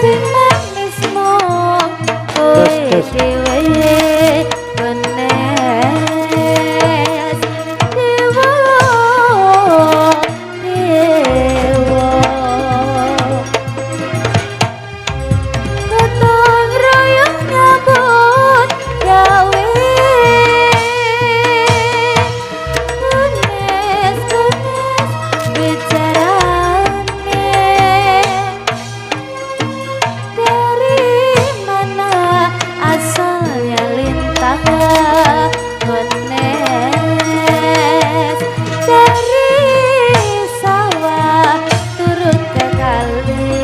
sing manis mong kowe dhewe wenes dewa dewa gotong royong nyambut gawe wenes bicarane dari mana asalnya lintang wenes dari sawah turun ke kali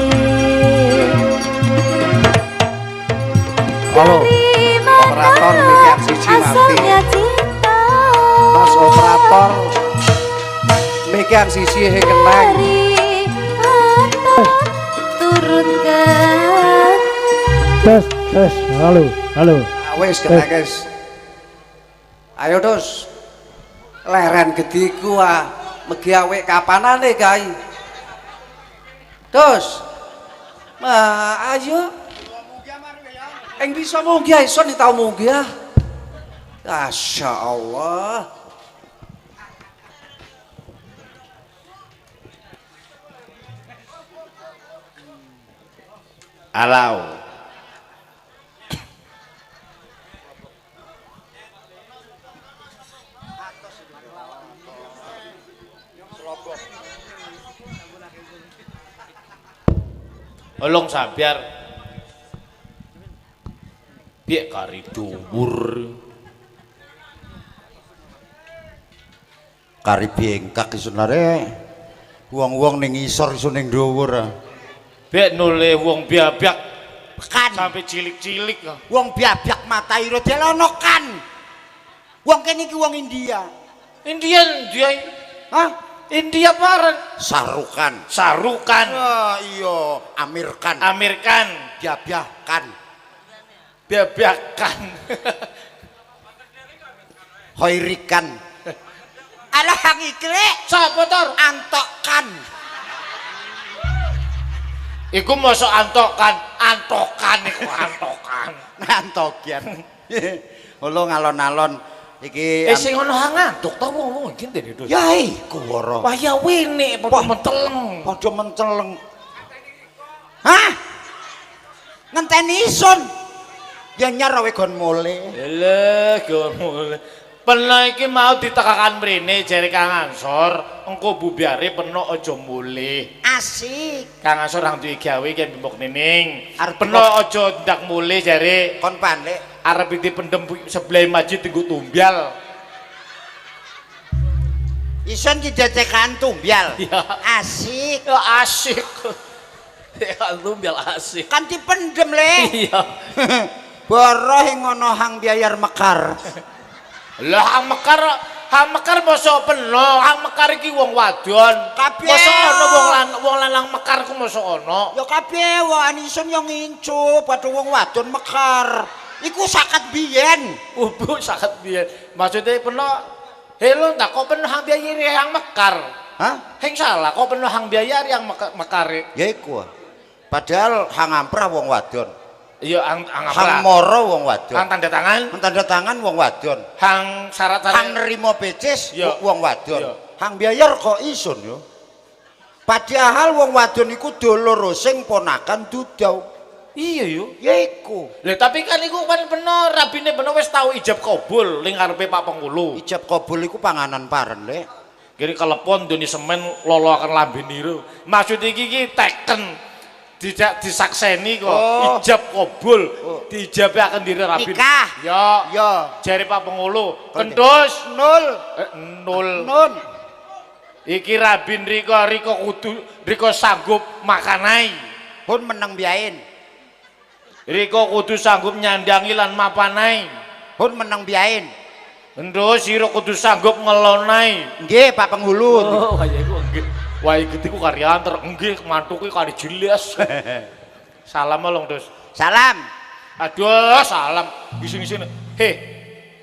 Halo, dari operator mana mikir siji asalnya nanti. cinta Mas operator mikir sisi kenang. dari atas turun ke Tes, halo, halo. Wis kena guys. Ayo dos. Leren gediku megi awake kapanane kae. Dos. Ayo. Eng bisa munggah iso nih tau munggah. Masya Allah. Alau. Olong sabar. Piye kari dhuwur. Kari bengkak isunare wong-wong ning isor iso ning dhuwur. Piye nule wong biabak Kan sampai cilik-cilik. wong biabak mata ira delono kan. Wong kene iki wong India. Indian dia. Hah? India bareng. Sarukan. Sarukan. Ah iya, Amir Khan. Amir Khan. Biabak-kan. Biabakan. Hoirikan. Alah hang ikre Sapa tor? antokkan. Iku mosok antokan, antokan iku antokan. Antokian. Holo ngalon-alon iki Sing ono ngantuk ta wong-wong iki ndene Dos. ya iku wara. Wah ya wene padha menteleng. Padha menceleng. Hah? Ngenteni isun. Ya nyar awe gon mule. Lha gono. Pena iki mau ditekakan mrene jare Kang Ansor, engko bubiare pena aja mulih. Asik. Kang Ansor nang duwe gawe ki mbok nining. Arep Pena aja ndak mulih jare Kon pandek. arep dipendem sebelah masjid nggo tumbyal. Isun ki decekan tumbyal. Ya. Asik. Ya asik. Ya tumbyal asik. Kan dipendem le. Iya. Boroh ngono hang biayar mekar. Lah hang mekar mosok peno, hang mekar iki wong wadon. Kabeh. Mosok ana wong lanang mekar ku mosok ana. Ya kabeh wae isun yo ngincup padha wong wadon mekar. Iku sakat biyen. Bu sangat biyen. Maksude peno hello tak kok peno hang biayari hang mekar. Hah? Heng salah kok peno hang biayari hang mekare. Ya iku. Padahal hang amprah wong wadon. Iya hang Hang moro wong wadon. Hang tanda tangan, Tanda tangan wong wadon. hang syarat-syarat. Hang nerimo becis Iya. wong wadon. Iya. Hang biayar kok isun yo. Padahal wong wadon iku dulur sing ponakan dudau. Iya yo. Ya iku. Lah tapi kan iku kan peno rabine peno wis tau ijab kabul ning ngarepe Pak Pengulu. Ijab kabul iku panganan paren le. Kiri kelepon doni semen lolo akan lambe niru. Maksud iki teken tidak disakseni kok ijab kabul diijabe akan diri rabin. Nikah. Ya. Ya. Jare Pak Pengulu. Kendus Nul. nul. Nun. Iki rabin riko kudu riko sanggup makanai. Pun meneng biain. Riko kudu sanggup nyandangi lan mapanai. Pun meneng biain. Kendus sira kudu sanggup ngelonai. Nggih Pak Penghulu. Oh, kaya iku nggih. Wah, iki ku karyan ter nggih mantuku kari jelas. Salam long, Dos. Salam. Aduh, salam. Ising-ising. He.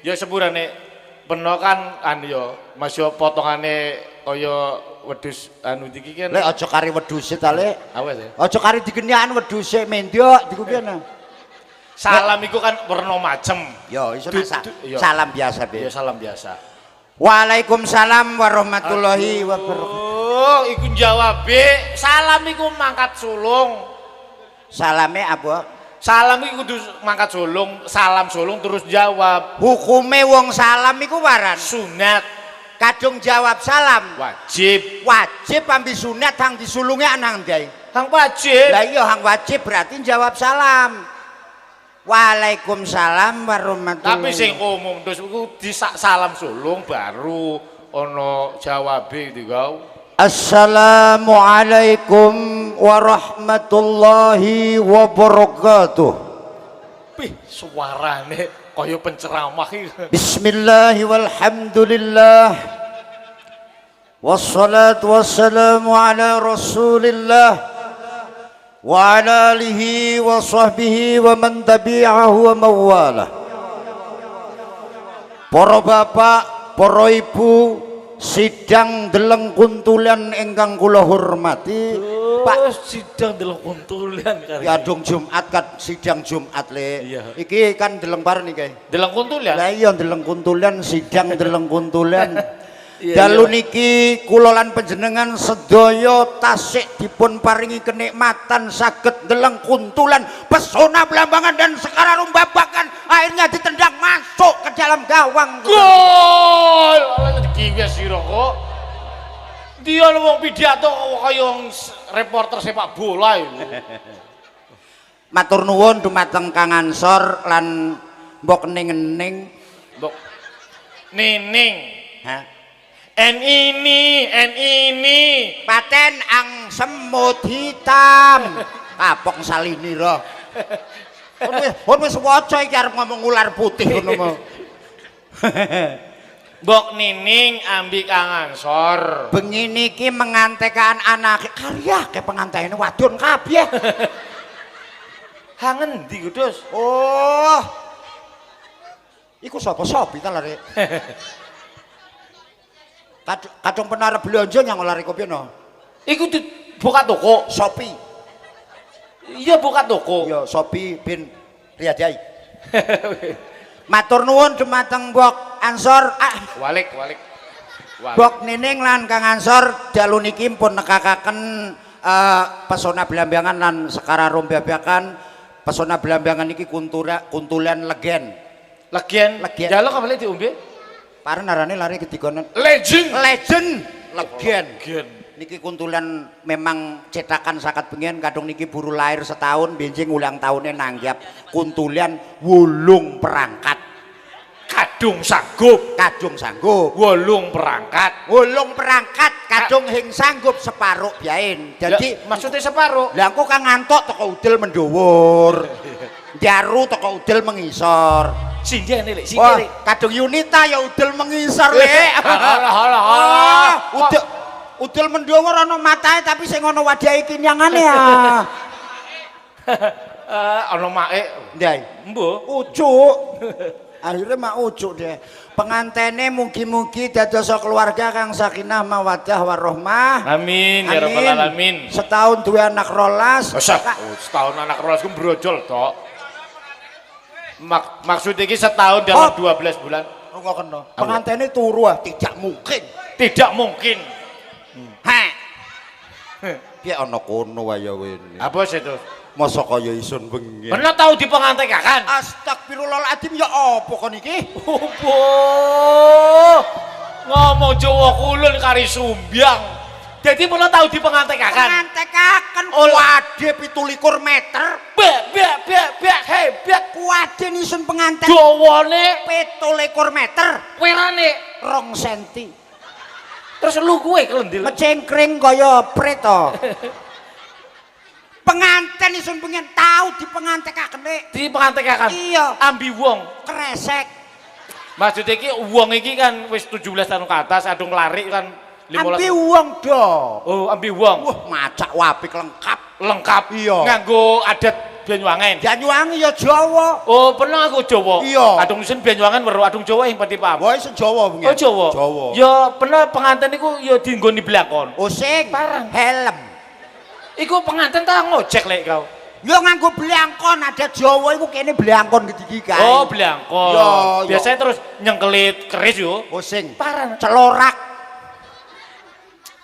Ya sepurane peno kan anu ya, Mas yo potongane kaya wedhus anu iki kan. Lek aja kari wedhuse ta, Lek. Awas ya. Aja kari digenyakan wedhuse mendok diku kene. Salam iku kan werna macem. Yo iso Du- nak du- yo. salam biasa, Ya Be. salam biasa. Waalaikumsalam warahmatullahi wabarakatuh. Oh, iku jawab salam iku mangkat sulung. Salame apa? Salam iku kudu mangkat sulung, salam sulung terus jawab. Hukume wong salam iku waran. Sunat Kadung jawab salam. wajib. Wajib ambi sunat hang disulunge anang ndai. Hang wajib. Lah iya hang wajib berarti jawab salam. Waalaikumsalam warahmatullahi. Tapi sing umum terus iku salam sulung baru ana jawabe iki kau. Assalamualaikum warahmatullahi wabarakatuh. Pih, suarane kaya penceramah iki. Bismillahi walhamdulillah. Wassalatu wassalamu ala Rasulillah wa ala alihi wa sahbihi wa man tabi'ahu wa mawalah. Para bapak, para ibu, sidang deleng kuntulan ingkang kula hormati. Pak sidang delok kuntulan kari. ya dong Jumat kan sidang Jumat Le. Iya. Iki kan deleng bareng iki. Delok kuntulan. Lah iya deleng kuntulan sidang deleng kuntulan. Iya, Dalu iya. niki kula lan panjenengan sedaya tasik dipun paringi kenikmatan saged deleng kuntulan pesona belambangan dan sekarang babakan akhirnya ditendang masuk ke dalam gawang. Gol! Ala kiwe sira kok. Dia wong pidato kaya reporter sepak bola iku. Matur nuwun dumateng Kang Ansor lan mbok ning-ning. Mbok Nining. Hah? ini. Paten ang semut hitam. Kapok salini roh. Pun wis waca iki arep ngomong ular putih ngono mau. Mbok Nining ambi Kang Ansor. Bengi niki mengantekan anak karya ke pengantene wadon kabeh. Ha ngendi Kudus? Oh. Iku sapa sopi ta lare? Kadung penara belanja yang lari kopi no. Iku buka toko. Sopi. Iya buka toko. Yo Sopi bin Riyadai. Matur nuwun dumateng Mbok Ansor. Walik. Mbok Nining lan Kang Ansor dalu niki pun nekakaken pesona Blambangan lan Sekara Rombabakan. Pesona Blambangan niki kuntulan legen. Legen. Jaluk kabeh diombe. Paren arane lari ketigonen. Legend. Legen. Niki kuntulan memang cetakan sakat pengen kadung niki buru lahir setahun benjing ulang tahunnya nanggap kuntulan wulung perangkat Kadung sanggup. wulung perangkat kadung hing sanggup separuh biain jadi maksudnya separuh. lah engko Kang ngantuk teko udel mendhuwur jaru teko udel mengisor Sindene lek, wah kadung Yunita ya udel mengisor lek Halah. udel mendhuwur ana matae tapi sing ana wadahe kinyangane ya Ana make. ndai Mbuh. ucuk akhirnya mak ucuk deh pengantene mugi-mugi dados keluarga kang sakinah mawaddah warahmah. Amin ya rabbal alamin. Setahun dua anak rolas. Setahun anak rolas ku brojol tok. Maksud iki setahun dalam 12 bulan. Enggak kena. Pengantene turu tidak mungkin. Tidak mungkin. Heh. Piye ana kono wae wene. Apa sih itu? Masa kaya isun bengi. Pernah tahu di pengantekakan? Astagfirullahaladzim ya apa kon iki? Opo? Ngomong Jawa kulon kari sumbyang. Jadi pernah tahu di pengantekakan? Pengantekakan kuwade 17 meter. Bek hebat. Kuwade isun penganten. Dawane 17 meter. werane 2 senti. terus lu gue kelendil. Mecengkring kaya preto. Penganten isun pengen tahu di pengantekaken. Di pengantekakan? Iya. Ambi wong. Kresek. Maksudnya iki wong iki kan wis 17 tahun ke atas adung lari kan 15. Ambi wong do. Oh, ambi wong. Wah, macak wapik lengkap. Lengkap. Iya. Nganggo adat Banyuwangen. Banyuwangi ya Jawa. Oh, pernah aku Jawa. Iya. Adung sen Banyuwangen weruh adung Jawa ing pati paham. Wah, iso Jawa bengi. Oh, Jawa. Jawa. Ya pernah pengantin iku ya dienggoni blakon. Oh, sing Parang. helm. Iku pengantin ta ngojek lek kau. Yo nganggo blangkon, ada Jawa iku kene blangkon gedigi kae. Oh, blangkon. Yo, Biasanya terus nyengkelit keris yo. Oh, sing Parang. celorak.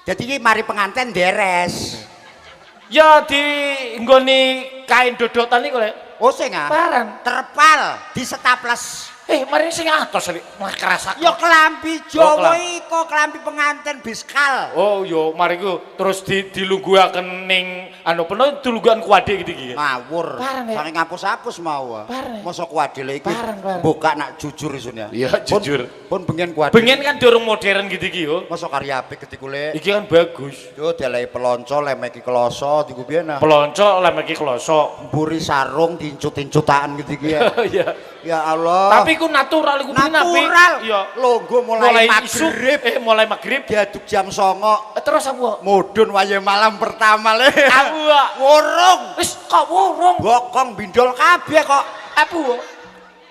Jadi iki mari pengantin deres. Ya dienggoni kain dodotan iku lek. Oh, sing ah. Parang. Terpal di setaples. Mari sing atos lek malah kerasak. Yo kelambi Jawa kelambi. iko kelambi pengantin biskal. Oh, yo mari ku terus dilungguhaken ning anu peno dilungguhan kuade gitu iki. Ngawur. Parang, ya. Saking ngapus-hapus mau. Parang. Mosok kuadile iki Parang. buka nak jujur isun ya. Iya, jujur. Pun bengen kuadile. Bengen kan dorong modern gitu iki yo. Mosok karya apik getiku le. Iki kan bagus. Yo dialai pelonco lemeki kloso diku piye nah. Pelonco lem iki kloso. Mburi sarung dincut-incutaan gitu iki ya. Iya. Ya Allah. Tapi ku natural iku natural. Iya. Longgo mulai isu, magrib. mulai magrib. Diaduk jam 09.00. Terus aku Mudun wayahe malam pertama le. Aku Wurung. wis kok wurung. Bokong bindol kabeh kok. Aku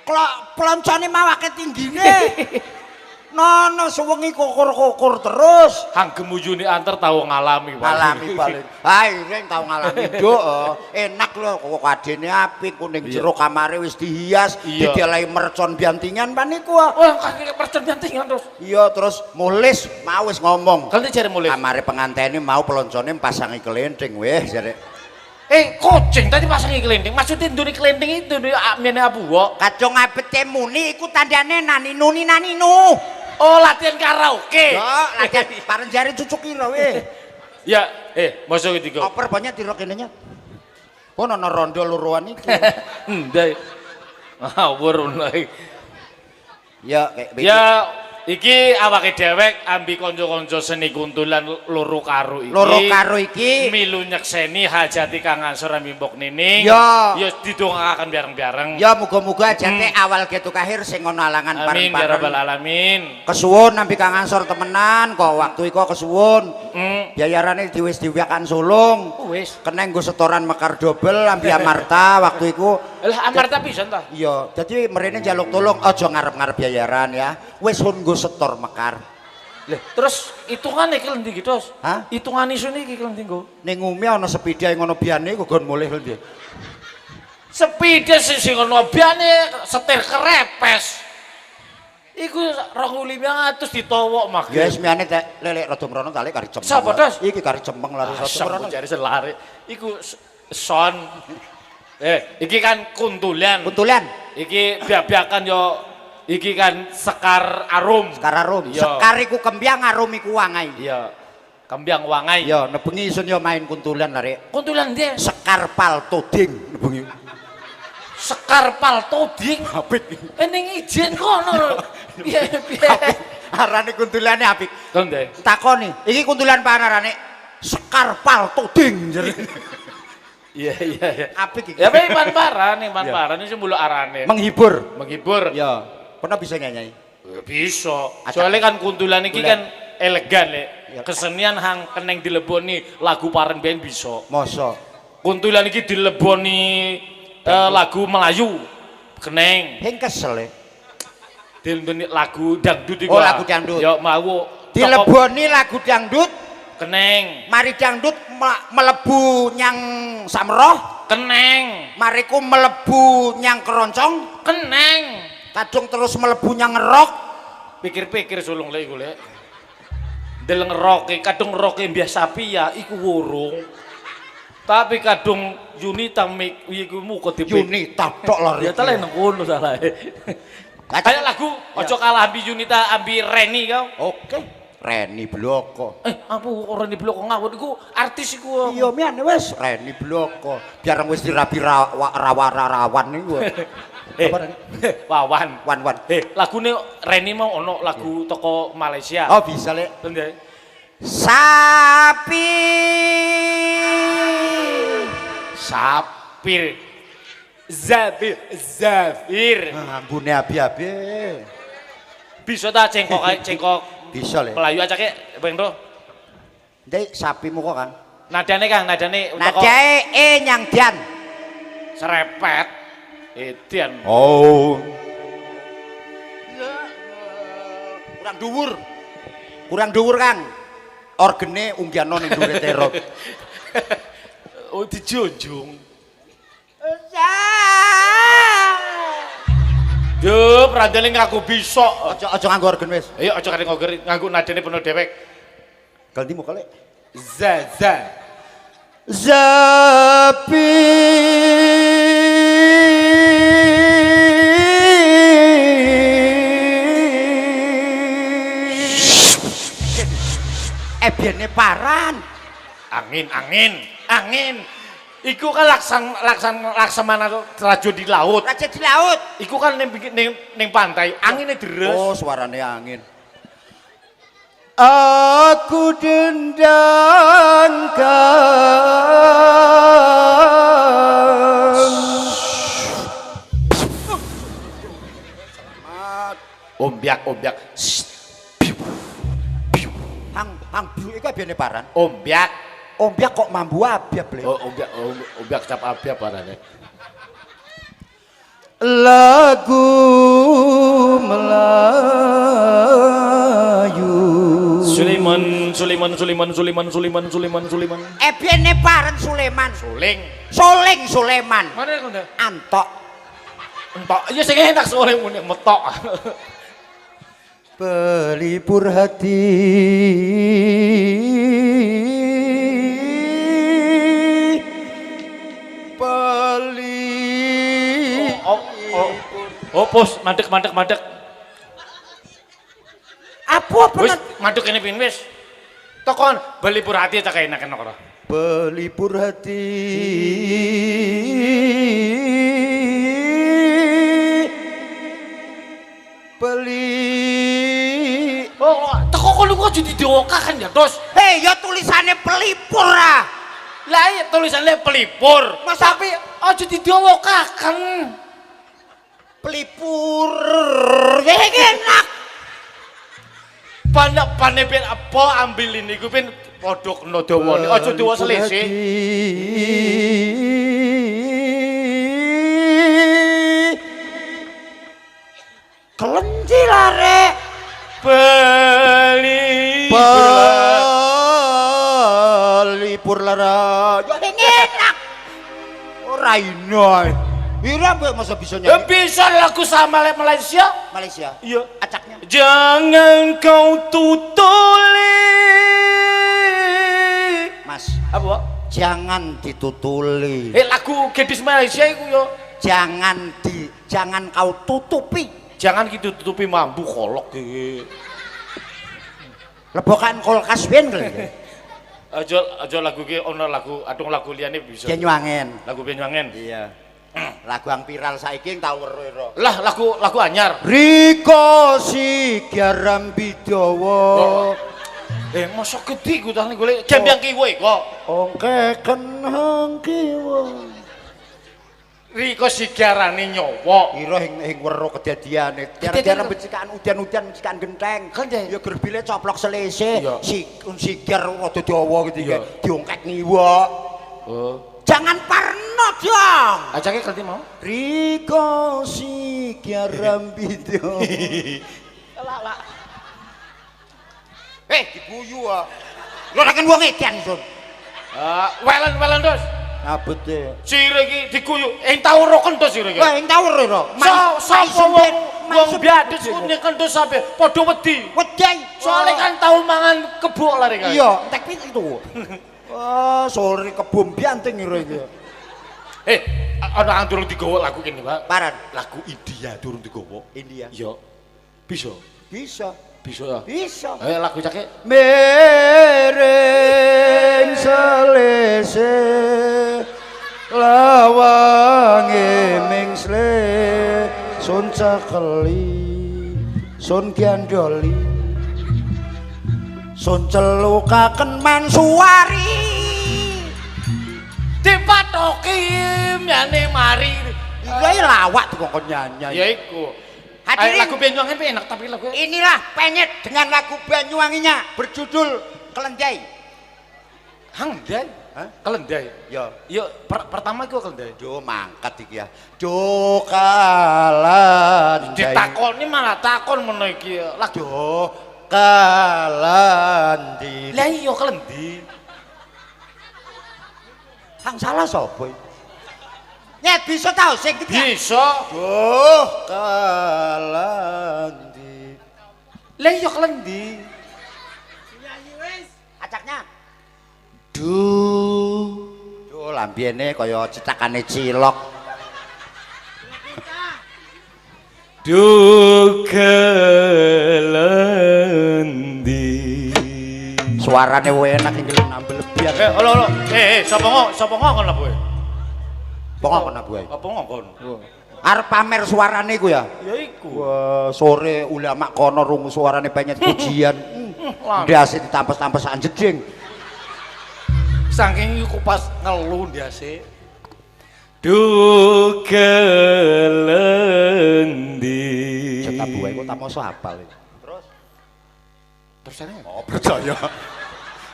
Klok ploncone mawake tinggine. Nono suwengi kukur-kukur terus. hanggem ujune antar tau ngalami Ngalami paling. Hai, ring tau ngalami nduk. Enak lho kok kadene apik kuning jero kamare wis dihias, Iya. didelai mercon biantingan pan niku. wah kaki percentingan terus. Iya terus mulis mau wis ngomong. Kan jare mulai. Kamare pengantene mau peloncone pasangi kelenteng weh jare. Kucing tadi pasangi kelending. Maksudnya ndune kelending itu mene abu kok. Kadung abete muni iku tandane naninu ni naninu. Oh, latihan karaoke. Yo, latihan pareng jare cucuk kira weh. Ya, mosok iki kok. Oper banyak dirok ininya. Pun ana rondo luruan iki. Ndai. Ngawur mulai. Ya, kayak Ya, iki awake dewek ambi kanca-kanca seni kuntulan loro karo iki. loro karo iki. Milu nyekseni hajati Kang Ansor ambi Mbok Nining. Ya. Ya didongakaken bareng-bareng. Ya muga-muga jate awal getu kahir sing ono alangan Amin ya rabbal bareng-bareng. alamin. Kesuwun nampi Kang Ansor temenan kok waktu iku kesuwun. Biayarane diwis diwiakan sulung. Wis. Kena nggo setoran mekar dobel ambi Amarta waktu iku. Lah amarta pisan ta? Iya, dadi mrene njaluk tolong aja ngarep-ngarep biayaran ya. Wis hun nggo setor mekar. Lah, terus hitungane iki ndi iki, Dos? Hah? Hitungan isune iki ndi nggo? Ning umi ana sepeda ngono biane iku gon mulih lho ndi. Sepeda sing ngono biane setir kerepes. Iku 2.500 ditowok mah. Ya wis miane tek lelek rada mrono tali kari cempeng. Sapa, Dos? Iki kari cempeng lari rada mrono. Jare selare. Iku son. Iki kan kuntulan. Kuntulan. Iki biak-biakan yo iki kan sekar arum. Sekar arum. Iya. Sekar iku kembyang arum iku wangai. Iya. Kembyang wangai. Ya, nebengi isun yo main kuntulan lari. Kuntulan dia. Sekar palto ding nebengi. Sekar palto ding. Apik. Ning ijen kono. Piye piye. Arane kuntulane apik. Konde. Takoni, iki kuntulan panarane Sekar palto ding jare. Iya. Apik iki. Ya bae manparan ini sembulu arane. Menghibur. Menghibur. Ya, pernah bisa nyanyi. Bisa. Soalnya kan kuntulan iki kan elegan lek. Kesenian hang keneng dileboni lagu pareng ben bisa. Mosok. Kuntulan iki dileboni lagu Melayu. Keneng. Heng kesel e. Dileboni lagu dangdut iku. Oh, lagu dangdut. Ya mau Dileboni lagu dangdut, keneng. mari dangdut melebu nyang samroh, Keneng. mariku melebu nyang keroncong, Keneng. kadung terus melebu nyang rock. Pikir-pikir sulung lek iku lek. Deleng roke, kadung roke biasa piya iku wurung. Tapi kadung Yunita mik iku muko tipe. Yunita tok lari. Ya tele nang kono salah. Kayak lagu ojo kalah ambi Yunita ambi Reni kau. Oke. Reni Bloko. Apa Reni Bloko ngawur iku artis iku. Iya mian wis Reni Bloko. Biar wis dirabi rawan niku. Apa Reni? Wawan. Wan. Lagune Reni mau ono lagu toko Malaysia. Oh bisa lek. Tende. Sapi. Sapir. Zafir. Ambune abi-abi. Bisa ta cengkok Bisa lek. Melayu acake Bang Bro. Ndek sapimu kok Kang. Nadane Kang, nadane Nadae nyang dian. Serepet. Edian. Oh. Kurang dhuwur. Kurang dhuwur, Kang. Orgene unggano ning dhuwure terot. Oh dijunjung. Duh, randane ngaku bisa. Aja nganggo organ wis. Ayo aja kare nganggo nadene penuh dewek. Ganti mu kali. Zaza. Zapi biene paran. Angin. Iku kan laksamana raja di laut. Raja di laut. Iku kan ning pantai, angine deres. Oh, suarane angin. Aku dendangkan Ombiak. Hang biu iku biene paran. Ombiak Kok mambu abyab le. Oh, ombiak cap abyab parane. Lagu Melayu. Sulaiman. Biene paran Sulaiman. Suling. Sulaiman. Mana kono? Antok. Entok. Ya sing enak sore muni metok. Pelipur hati Pos mandek. Apa Wis mandek ini pin wis. Tokon belipur hati tak enak-enak ora. Pelipur hati teko kono kok jadi diokakan ya, Dos. Hei, ya tulisannya pelipur ah. Lah iya tulisannya pelipur. Mas Tapi aja didiokakan. Pelipur. Ya enak. Pane ben apa ambil ini ku ben padha kena dawane. Aja diwa selese. Kelenci lare. Pelipur lara. Ya enak. Ora ino. Ira masa bisa nyanyi? Bisa lagu sama Malaysia. Malaysia. Iya. Acaknya. Jangan kau tutuli. Mas. Apa? Jangan ditutuli. Lagu Gadis Malaysia iku yo. Jangan kau tutupi. Jangan gitu tutupi mambu kolok iki. Lebokan kulkas ben kali. Aja lagu ki ono lagu adung lagu liyane bisa. Banyuwangen. Lagu Banyuwangen. Iya. Lagu yang viral saiki tau weruh. Lah lagu anyar. Riko Sigaram Bidawa. Mosok gede ku tane golek gembyang kiwe kok. Ongkeken hang kiwa. Riko Sigarane nyawa. Ira ing weruh kedadiane. Tiar-tiar becikan udan-udan becikan genteng. Kan ya gerbile coplok selese. Iya. Sigar rada dawa gitu Iya. diongkek ngiwa. Oh. Jangan parno dong. Ajake ganti mau. Riko Sigaram Bidawa. Lah. Diguyu ah. Lho nek wong edan, Sun. Welen Dos. Abete. Sire iki diguyu. Tau ro kentus sire iki. Wah, ing tau ro. Sapa wong biadus kuwi kentus sampe padha wedi. Wedi. Soale kan tau mangan kebuk lare kan. Iya, entek pit itu. Wah, sore kebom bianting ira iki. Ana durung digawa lagu kene, Pak. Paran. Lagu India durung digawa. India. Iya. Bisa. Bisa. Bisa. Bisa. Lagu cake. Mereng selese lawange mengsle sun cakeli sun giandoli sun celukaken mansuwari Dipatoki miyane mari. iya lawak tuh kok nyanyi Ya iku. Hadirin. Lagu Banyuwangen enak tapi lagu inilah penyet dengan lagu Banyuwanginya berjudul Kelenjai. Hanggai. Hah? Kelendai. Ya. Ya pertama iku kelendai. Do mangkat iki ya. Do kalandai. Ditakoni malah takon ngono iki. Lah Do kalandi. lah iya kelendi. Sang salah sapa iki? Nyet bisa tau sing iki. Bisa. Do kalandi. Lah iya kelendi. Acaknya. Do lambene kaya cetakane cilok. Kelendi. Suarane enak iki nambel lebihan. Halo. Sapa ngomong apa kowe? Pokok ana buah. Apa ngomong? Arep pamer suarane iku ya. Ya iku. Wah, sore ulama kono rungu suarane banyak pujian. Ndase ditampes-tampes anjeding. Saking iku pas ngelu ndase. Du kelendi. Cetak buah iku tak moso hafal. Terus ana. Oh, percaya.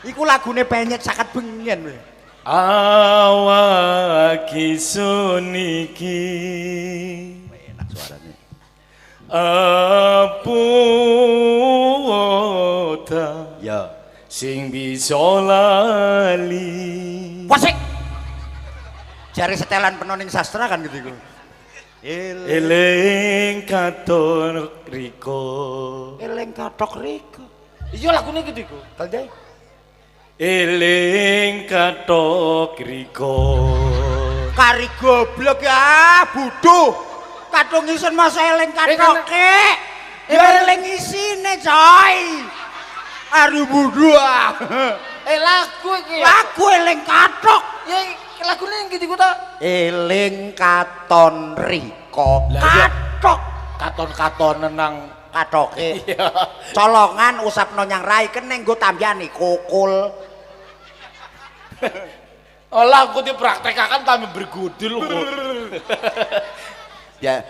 Iku lagune penyet sakat bengen kowe. Awaki suniki. Enak suarane. Aputa Ya. sing bisa lali. Wasik. Jari setelan penoning sastra kan gitu iku. Eling katon riko. Eling katok riko. Iya lagune gitu iku. Kaldai. Eling katok riko. Kari goblok ya, buduh. Katung isen masa eling katoke. Ya eling isine, coy. Ari buduh. Lagu iki ya. Lagu eling katok. Ya lagune gitu iku ta. Eling katon riko. Lah, iya. Katok. Katon-katonen nang Katoke. iya. Colongan usapno nyang rai keneng nggo tambyani kokul. Oh lagu dipraktekakan kami bergudul kok. Ya.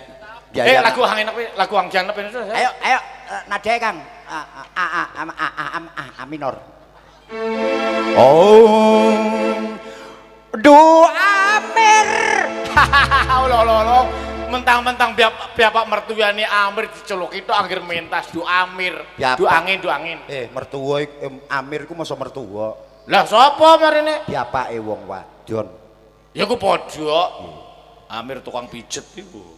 Ya. Lagu hang enak lagu hang janep ini. Ayo nadae Kang. A minor. Oh. Do Amir. Allah. Mentang-mentang bapak mertuane Amir diceluk itu anggere mentas Du Amir. Du angin. Mertua Amir ku masa mertua. Lah sapa marine? Bapake wong wadon. Ya ku padha. Amir tukang pijet iku.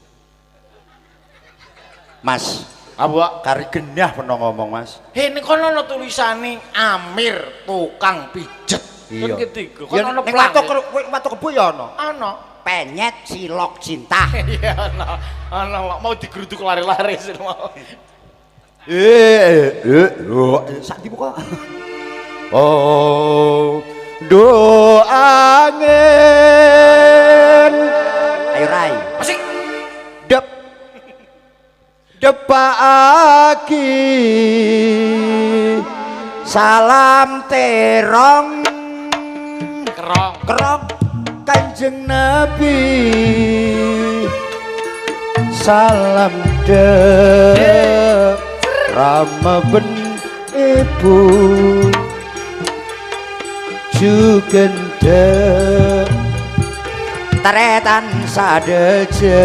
Mas, Apa? kari genah peno ngomong, Mas. Ning kono ana tulisane Amir tukang pijet. Iya. Kan ketiga. Ya Kono ana ning plang. watu kebo ya ana. Ana. Penyet cilok cinta. Iya ana mau digeruduk lari-lari sih mau. Sak dibuka. Oh, do angin. Ayo Rai. Asik. Depaaki salam terong kerong Kanjeng Nabi salam Rama ben ibu jugende taretan sadeje.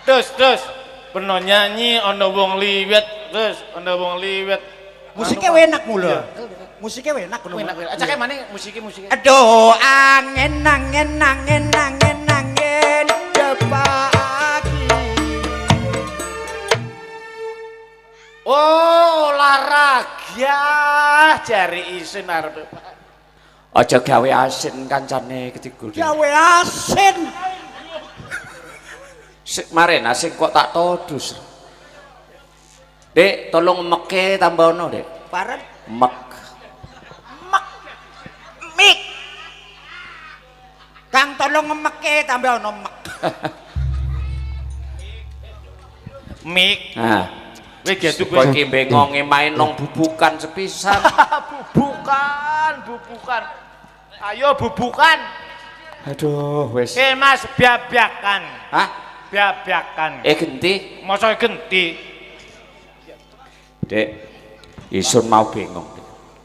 Terus pernah nyanyi ana wong liwet terus ana wong liwet Musiknya enak mulu. Musiknya enak ngono. enak acake maneh musike Aduh angin depaki. Oh olahraga jari isin arep Aja gawe asin kancane ketiga. Gawe asin. Sik mare asin kok tak todus. Dek, tolong meke tambahono, Dek. Parang Mek. mik. Kang tolong ngemeke tambah ono mek. mik Nah, kowe gedu kok iki bengonge main nang bubukan sepisan. bubukan ayo bubukan Aduh, wis. Mas biabiakan Hah? babyakan. Genti. Masa genti. Dek, isun mau bingung.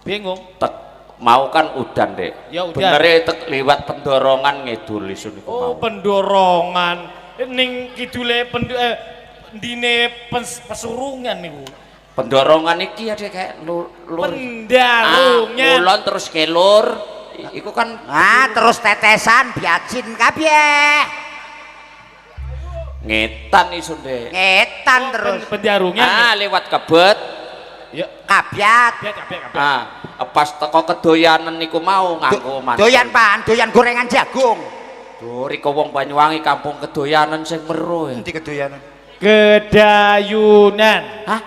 Bingung. Tek mau kan udan, Dek. Ya udan. Benere tek liwat pendorongan ngidul isun iku Oh, mau. pendorongan. Ning kidule ndine pesurungan niku. Pendorongan iki ya Dek kayak lur. Pendarungan. Ulon terus kelur. Iku kan terus tetesan biacin kabeh. ngetan isun, Dek. Ngetan terus. Pendarungan. Lewat kebet. Ya, Kabyat. kabeh. Pas teko kedoyanan niku mau nganggo mantu. Doyan pan, doyan gorengan jagung. Duh, riko wong Banyuwangi kampung kedoyanan sing meru ya. Endi kedoyanan? Kedayunan. Hah?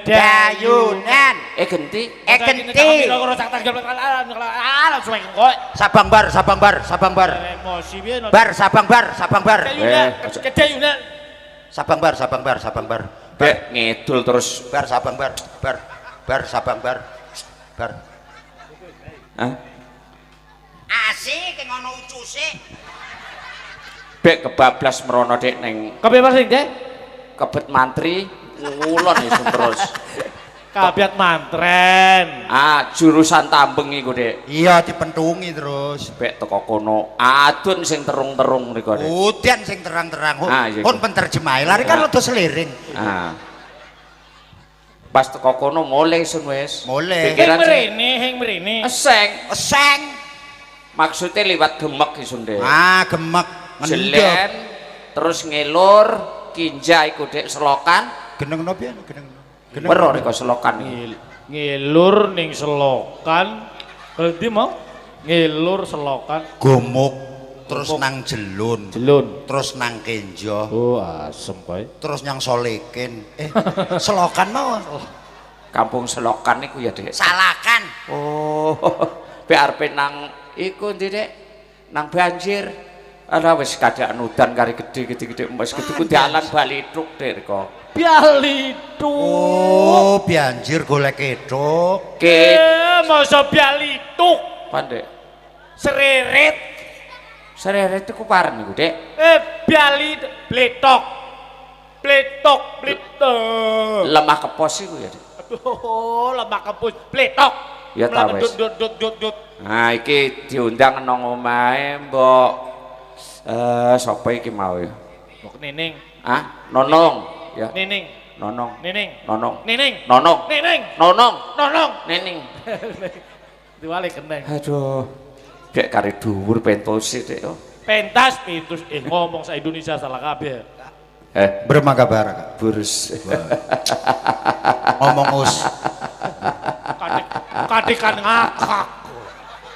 Dayunan. Genti. Genti. Sabang bar. Emosi piye no? Bar, sabang bar. Kedayunan. Sabang bar. Dek ngidul terus. Bar, sabang bar. Bar. Hah? Asik ngono ucuse. Bek kebablas merono Dek ning Kabeh sing, Dek? kebet mantri ngulon isun terus. Kabiat mantren. Jurusan Tambeng iku, Dek. Iya dipentungi terus. Bek teko kono adun sing terung-terung niku, Dek. Udan sing terang-terang. Iya. Pun penterjemah. Lari kan rada seliring. Pas teko kono mulai isun wis. Mulai. Pikiran Heng mrene. eseng. Maksudnya liwat gemek isun, Dek. Gemek ngendep. Jelen terus ngelur kinja iku Dek selokan. Geneng no pian? Geneng. Weruh rek selokan iki. Ngilur ning selokan. Berarti mau ngilur selokan. Gomuk terus nang jelun. Terus nang kenjo. Oh, asem kae. Terus nyang soleken. Selokan mau. Kampung Selokan niku ya, Dek. Salakan. Oh, BRP nang iku ndi, Dek? Nang banjir. Ala wis kadaan udan kari gede wis gede dalan Bali truk, Dek reko. Bialituk. Oh, banjir golek kedok. Masa bialituk. Pandek. Sereret. Sereret iku paren niku, Dek. Biali bletok. Lemah kepos iku ya, Dek. Aduh, lemak kepus bletok. Ya ta wis. Dut. Nah, iki diundang nang omahe Mbok sapa iki mau ya? Mbok Nining. Nonong ya. Nining. Nonong. Nining. Diwale keneng. Aduh. Dek kari dhuwur pentosi, Dek. Pentas pitus ngomong sa Indonesia salah kabeh. Bermangga baraka. Burus. Ngomong us. Kadekan ngakak.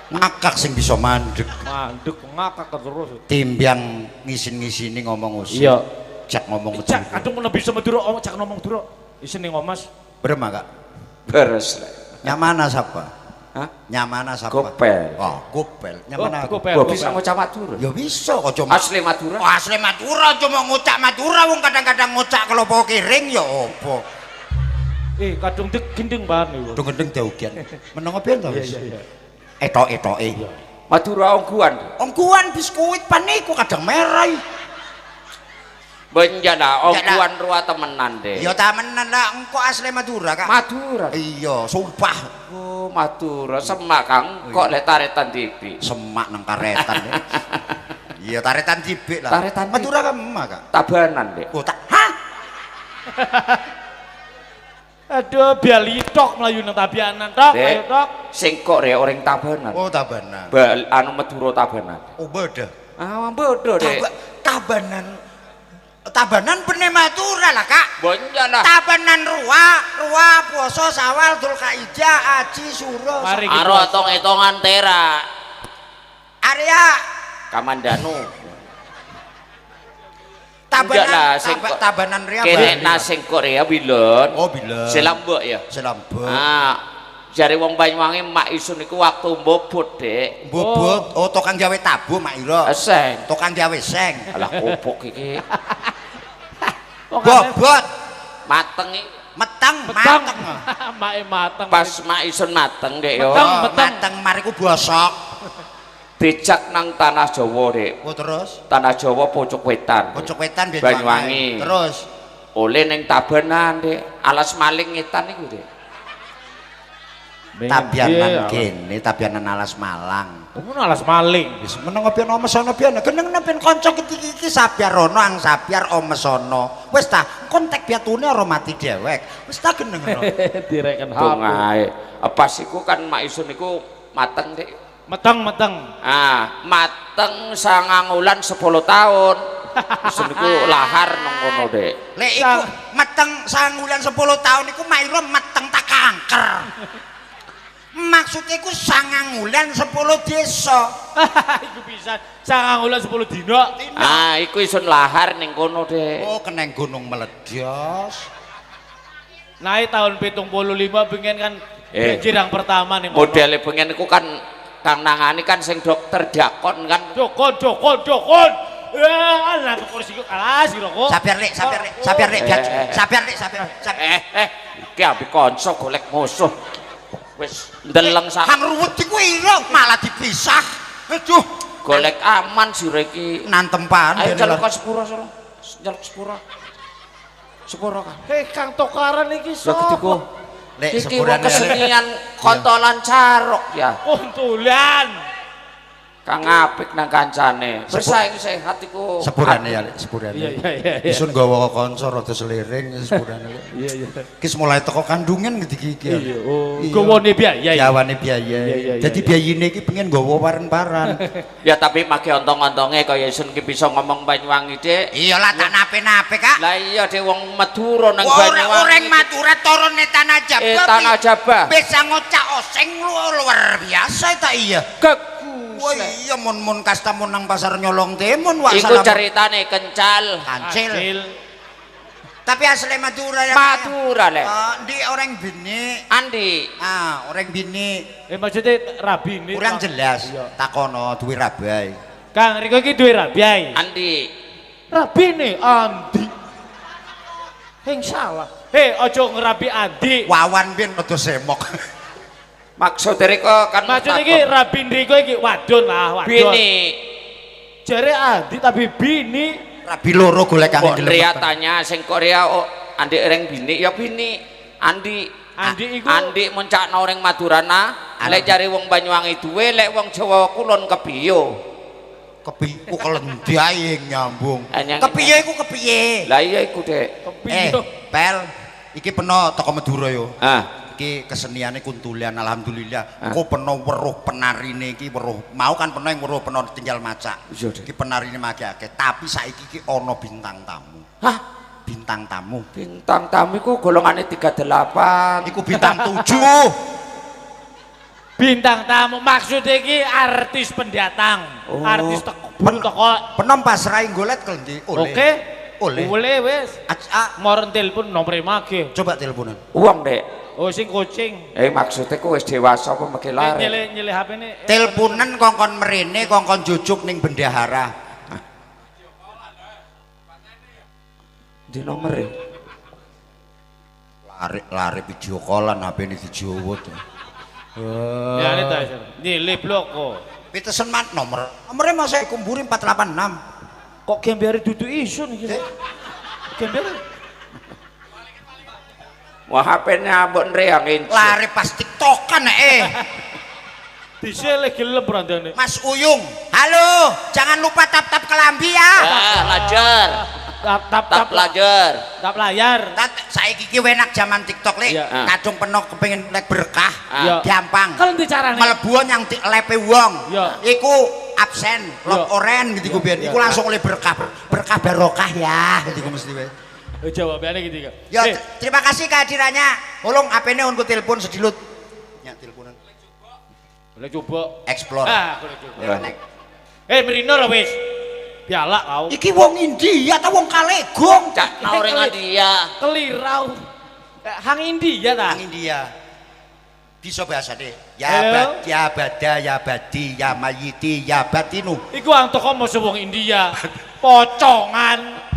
Ngakak sing bisa mandek. Mandek ngakak terus. Timbyang ngisin-ngisini ngomong us. Iya. Cak ngomong us. Cak kadung menabi sama duro cak ngomong duro. Isine ngomas. Bermangga. Beres. Nyamana siapa? Hah? Nyamana siapa? Gopel. Oh, gopel. Nyamana aku. Gopel. Bisa ngucap Madura. Ya bisa kok cuma Asli Madura. Oh, asli Madura cuma ngucap Madura wong kadang-kadang ngucap kelopo kiring ya opo. Kadung gendeng banget niku. Dung gendeng daugian. Meneng pian to wis? Iya. Etok-etoke. Madura ongguan. Ongguan biskuit paniku kadang merah. Benjana ongguan ruwa temenan, Dek. Ya temenan lah engko asli Madura, Kak. Madura. Iya, sumpah. Oh, Madura semak Kang. Kok lek taretan tipi. Semak nang karetan. Iya, taretan tibik lah. Taretan Madura kan emak, Kak. Tabanan, Dek. Oh, tak. Hah? Aduh, bialitok melayu nang tabianan tok, ayo tok. Sing kok rek orang Tabanan. Oh, Tabanan. Anu Madura Tabanan. Oh, beda. Bodoh, Dek. Tabanan bener Madura lah, Kak. Benjana. Tabanan ruwa puasa Sawal Dzulkaidah Aji Suro. Mari Aro etong-etongan tera. Area Kamandanu. Tabanan Ria. Kene nasing Korea bilon. Oh, bilon. Selambek ya. Selambek. Jare wong Banyuwangi mak isun iku waktu mbobot, Dek. Bobot. Oh, tukang gawe tabu Mak Ira. Seng. Tukang gawe seng. Alah kopok iki. Bobot. Mateng iki. Meteng. Mae mateng. Pas mak isun mateng, Dek yo. Meteng. Mateng mariku bosok. dijak nang tanah Jawa, Dik. Oh terus Tanah Jawa Pucuk Wetan. Pucuk Wetan Banyuwangi. Terus Oleh ning Tabanan, Dik. Alas Maling Ngetan iku, Dik. Tabianan kene, tabianan Alas Malang. Ngono alas maling. Wis meneng pian omesono pian. Geneng pian kanca iki sabiar rono ang sabiar omesono. Wis ta, kontek biatune ora mati dewek. Wis ta geneng ora. Direken Dong HP. ae. Pas iku kan Mak Isun iku mateng, Dik. Meteng. Ah, mateng 9 wulan 10 tahun. Isun iku lahar nang kono, Dik. Lek iku meteng 9 wulan 10 tahun iku Mairo meteng tak kanker. Maksudnya iku 9 wulan 10 desa. Iku bisa 9 wulan 10 dina. Ah, iku isun lahar ning kono, Dik. Oh, keneng gunung meledos. Naik tahun 75 pengen kan banjir yang pertama nih. Modele pengen iku kan kang nangani kan sing dokter Dakon kan. Dokon. Lah kursi ku kalah sira kok. Sabar lek. Iki ambek kanca golek musuh. Wis ndeleng sak Hang ruwet iku ira malah dipisah. Aduh, golek aman sira iki. nantempan. Ayo jaluk ke sepuro sira. Jaluk sepuro. Sepuro kan. Kang Tokaran iki Lah sapa? ketiku. Lek Iki sepurane wong kesenian kontolan carok ya. Kuntulan. Kang apik nang kancane. Bersaing sehat iku. Sepurane ya, sepurane. Iya. Isun gawa kanca rada seliring sepurane. Iya. Kis mulai teko kandungan iki. Iya. Oh, gawane biaya. Jawane biaya. Iya. Jadi biayine iki pengen gawa paran-paran. Ya tapi make ontong-ontonge kaya isun ki bisa ngomong Banyuwangi, Dik. Iyalah tak nape-nape, Kak. Lah iya Dik wong Madura nang Orang Banyuwangi. Madura turune Tanah Jabah. Tanah Jabah. Bisa ngocak oseng luar biasa ta iya. Wah iya mun kastamun nang pasar nyolong timun wak Iku ceritane kencal. Kancil. Tapi asli Madura ya. Madura le. Di orang bini. Andi. Orang bini. Maksudnya rabi ini. Kurang jelas. Takono duwe rabai. Kang Riko iki duwe rabi. Andi. Rabi nih Andi. Heng salah. Ojo ngerabi Andi. Wawan bin rada semok. Maksud Riko kan maksud iki rabi Riko iki wadon lah, wadon. Bini. Jare Andi tapi bini. Rabi loro golek kang Kok riatanya sing Korea Andi reng bini ya bini. Andi iku Andi mencakno ring Madurana. Lek cari wong Banyuwangi duwe, lek wong Jawa Kulon kepiyo. Kepiye ku kelendi ae nyambung. Anyang- Kepiye ku kepiye? Lah iya iku, Dek. kepiyo. Pel, iki peno teko Madura yo. Ah. Iki keseniane kuntulan alhamdulillah. Kok peno weruh penarine iki weruh. Mau kan peno yang weruh peno tinggal macak. Iya, Dek. Iki penarine akeh-akeh, tapi saiki iki ana bintang tamu. Hah? Bintang tamu. Bintang tamu iku golongane 38. Iku bintang 7. Bintang tamu maksudnya iki artis pendatang. Oh. Artis buru teko. Penom pasrai golet klendi. Oke. Oleh. Boleh wis. Ah, Moren telepon nomor mage. coba teleponan. Uang, Dek. Oh sing kucing. Maksudnya ku wis dewasa apa mesti lare? Nyele HP ne. Teleponan kongkon merene kongkon jujuk ning bendahara. Di nomor e. Lari video callan HP ini dijowot. Ya ini ta. Nyele blok kok. Pitesen mat nomornya masih kumburi 486. Kok gembare dudu isun iki. Gembare. Wah HP-nya mbok nreang inci. Lari pas tiktokan Dise lagi gelem randane. Mas Uyung, halo, jangan lupa tap-tap kelambi ya. Lajar. Tap lajar. Tap layar. Saiki iki enak zaman TikTok lek Iya. kadung penuh kepengin lek berkah. Iya. Gampang. Kalau ndi carane? Mlebu yang lepe wong. Iya. Iku absen, lock Iya. oren gitu ku biyen. Iku langsung oleh berkah. Berkah barokah ya gitu mesti wae. Jawabannya gitu kan. Ya, terima kasih kehadirannya. Tolong HP-ne unku telepon sedilut. Ya, teleponan. Boleh coba. Explore. Boleh coba. Merino lho wis. Piala kau. Iki wong India ta wong Kalegong? Cak nauring dia. Kelirau. Hang India ta? Hang India. Bisa bahasa deh. Halo? Ya bada, ya badi, ya mayiti, ya batinu. Iku ang toko mau wong India. Pocongan.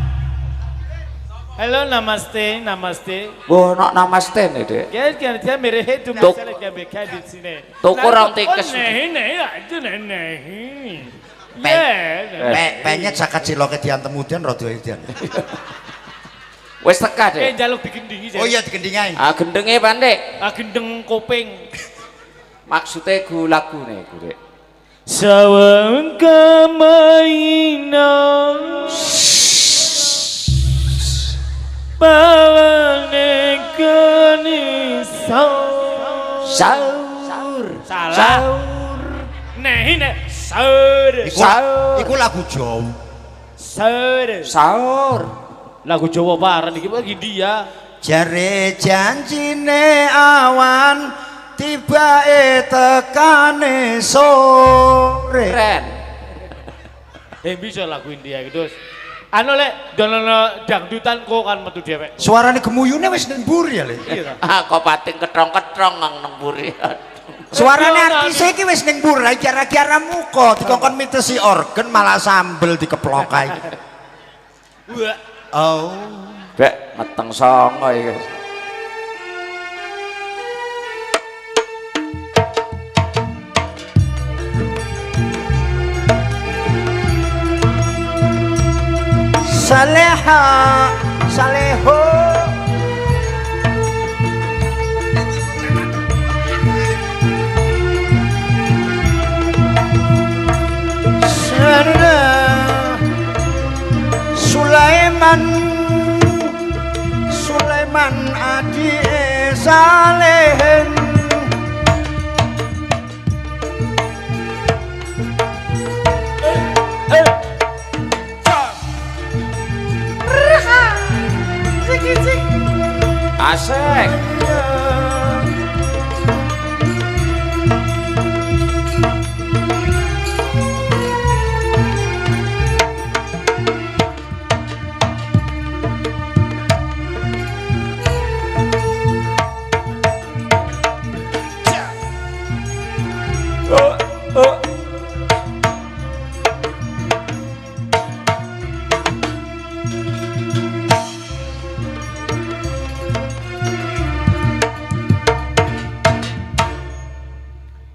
Halo, namaste, namaste. Oh, nak namaste nih, Dek. Dia mere itu Tuk. masalah kayak di sini. Tuku orang tikes. Itu nah. Penyet sakat siloke dian temudian rada edian. Wes teka, Dek. Jaluk digendingi. Oh iya digendingai. Ah, gendenge Pandek. Gendeng kopeng. Maksudnya lagu nih, Dek. Sawang kamainan Bawane kenisau Saur. Salah Nek Saur Iku lagu Jawa. Saur. Lagu Jawa Barat iki lagi dia Jare janjine awan tibae tekane sore. Keren. bisa lagu India gitu. Anu lek donono dangdutan kok kan metu dhewek. Suarane gemuyune wis ning mburi ya, Le. Iya. Ah, kok pating ketrong-ketrong nang nemburi. Suarane artis iki wis ning mburi, kira-kira muka dikongkon mitesi organ malah sambel dikeplok kae. Wah. Oh. Bek meteng songo iki. Saleha, saleho. Sarana Sulaiman adi salehen. Asik.